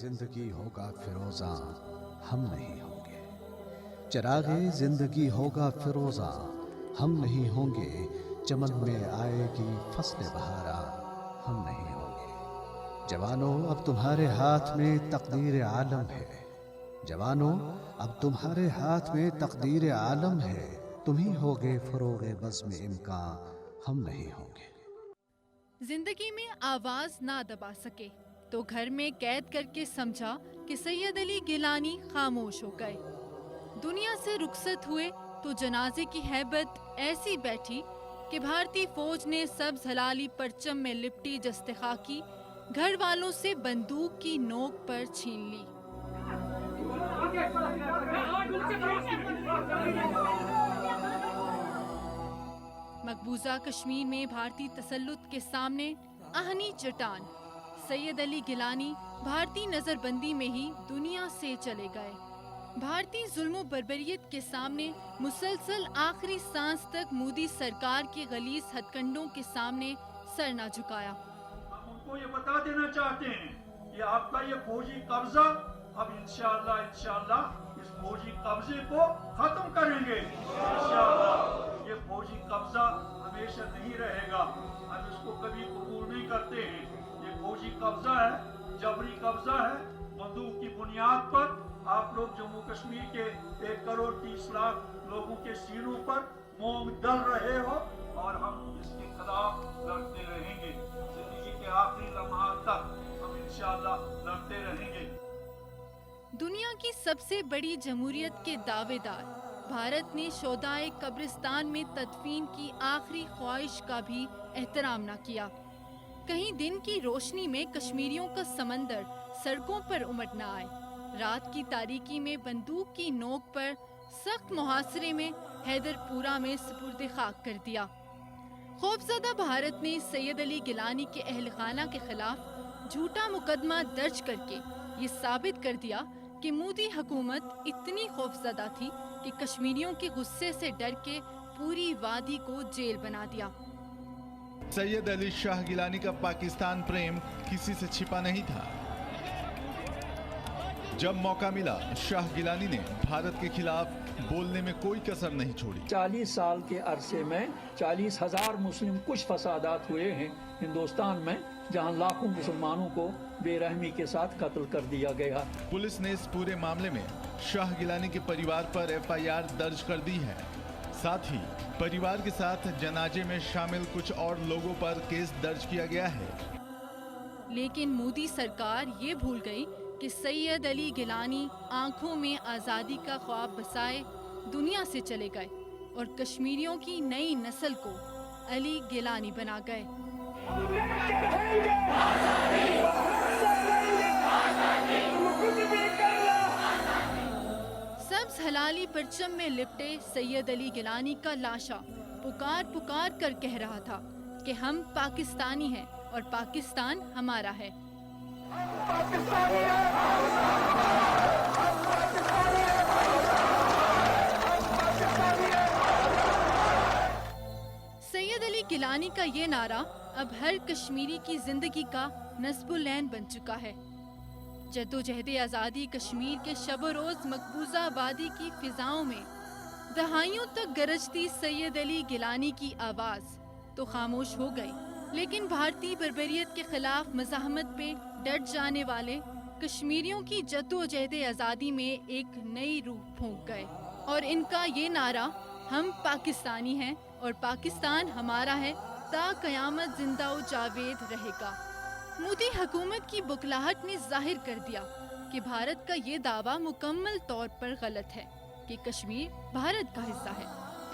زندگی ہوگا فیروزاں ہم نہیں ہوں گے، چراغ زندگی ہوگا فیروزاں ہم نہیں ہوں گے، چمن میں آئے گی فصل بہارا ہم نہیں ہوں گے۔ جوانوں اب تمہارے ہاتھ میں تقدیر عالم ہے، جوانوں اب تمہارے ہاتھ میں تقدیر عالم ہے، تم ہی ہوگے فروغ بزم امکان ہم نہیں ہوں گے۔ زندگی میں آواز نہ دبا سکے تو گھر میں قید کر کے سمجھا کہ سید علی گیلانی خاموش ہو گئے۔ دنیا سے رخصت ہوئے تو جنازے کی ہیبت ایسی بیٹھی کہ بھارتی فوج نے سبز ہلالی پرچم میں لپٹی جست خاکی گھر والوں سے بندوق کی نوک پر چھین لی۔ مقبوضہ کشمیر میں بھارتی تسلط کے سامنے اہنی چٹان، سید علی گیلانی بھارتی نظر بندی میں ہی دنیا سے چلے گئے۔ بھارتی ظلم و بربریت کے سامنے مسلسل آخری سانس تک مودی سرکار کے غلیظ ہتھ کنڈوں کے سامنے سر نہ جھکایا۔ ہم ان کو یہ بتا دینا چاہتے ہیں کہ آپ کا یہ فوجی قبضہ اب انشاءاللہ اس فوجی قبضے کو ختم کریں گے۔ انشاءاللہ یہ فوجی قبضہ ہمیشہ نہیں رہے گا، ہم اس کو کبھی قبول نہیں کرتے ہیں۔ یہ فوجی قبضہ ہے، جبری قبضہ ہے، بندوق کی بنیاد پر آپ لوگ جموں کشمیر کے 1,30,00,000 لوگوں کے سینوں پر موم ڈل رہے ہو، اور ہم اس کے خلاف لڑتے رہیں گے۔ زندگی کے آخری لمحات تک ہم انشاءاللہ لڑتے رہیں گے۔ دنیا کی سب سے بڑی جمہوریت کے دعوے دار بھارت نے شہدائے قبرستان میں تدفین کی آخری خواہش کا بھی احترام نہ کیا۔ کہیں دن کی روشنی میں کشمیریوں کا سمندر سڑکوں پر امٹ نہ آئے۔ رات کی تاریکی میں بندوق کی نوک پر سخت محاصرے میں حیدر پورہ میں سپرد خاک کر دیا۔ خوفزدہ بھارت نے سید علی گیلانی کے اہل خانہ کے خلاف جھوٹا مقدمہ درج کر کے یہ ثابت کر دیا کہ مودی حکومت اتنی خوفزدہ تھی کہ کشمیریوں کے غصے سے ڈر کے پوری وادی کو جیل بنا دیا۔ سید علی شاہ گیلانی کا پاکستان پریم کسی سے چھپا نہیں تھا۔ جب موقع ملا شاہ گیلانی نے بھارت کے خلاف بولنے میں کوئی کسر نہیں چھوڑی۔ 40 سال کے عرصے میں 40,000 مسلم کچھ فسادات ہوئے ہیں ہندوستان میں، جہاں لاکھوں مسلمانوں کو بے رحمی کے ساتھ قتل کر دیا گیا۔ پولیس نے اس پورے معاملے میں شاہ گیلانی کے پریوار پر FIR درج کر دی ہے، ساتھ ہی پریوار کے ساتھ جنازے میں شامل کچھ اور لوگوں پر کیس درج کیا گیا ہے۔ لیکن مودی سرکار یہ بھول گئی کہ سید علی گیلانی آنکھوں میں آزادی کا خواب بسائے دنیا سے چلے گئے اور کشمیریوں کی نئی نسل کو علی گیلانی بنا گئے۔ سبز ہلالی پرچم میں لپٹے سید علی گیلانی کا لاشا پکار پکار کر کہہ رہا تھا کہ ہم پاکستانی ہیں اور پاکستان ہمارا ہے۔ سید علی گیلانی کا یہ نعرہ اب ہر کشمیری کی زندگی کا نصب العین بن چکا ہے۔ جدوجہد آزادی کشمیر کے شب و روز مقبوضہ آبادی کی فضاؤں میں دہائیوں تک گرجتی سید علی گیلانی کی آواز تو خاموش ہو گئی، لیکن بھارتی بربریت کے خلاف مزاحمت پہ ڈٹ جانے والے کشمیریوں کی جدوجہد آزادی میں ایک نئی روح پھونک گئے، اور ان کا یہ نعرہ ہم پاکستانی ہیں اور پاکستان ہمارا ہے تا قیامت زندہ و جاوید رہے گا۔ مودی حکومت کی بکلاہٹ نے ظاہر کر دیا کہ بھارت کا یہ دعویٰ مکمل طور پر غلط ہے کہ کشمیر بھارت کا حصہ ہے۔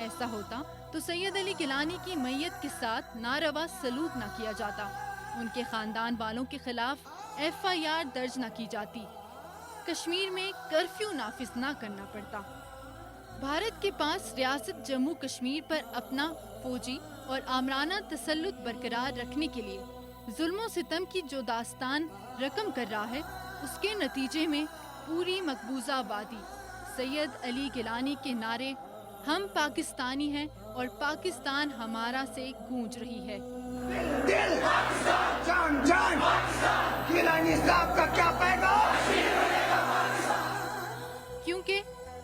ایسا ہوتا تو سید علی گیلانی کی میت کے ساتھ ناروا سلوک نہ کیا جاتا، ان کے خاندان والوں کے خلاف FIR درج نہ کی جاتی، کشمیر میں کرفیو نافذ نہ کرنا پڑتا۔ بھارت کے پاس ریاست جموں کشمیر پر اپنا فوجی اور آمرانہ تسلط برقرار رکھنے کے لیے ظلم و ستم کی جو داستان رقم کر رہا ہے، اس کے نتیجے میں پوری مقبوضہ آبادی سید علی گیلانی کے نعرے ہم پاکستانی ہیں اور پاکستان ہمارا سے گونج رہی ہے۔ دل جان جان گیلانی صاحب کا کیا پیغام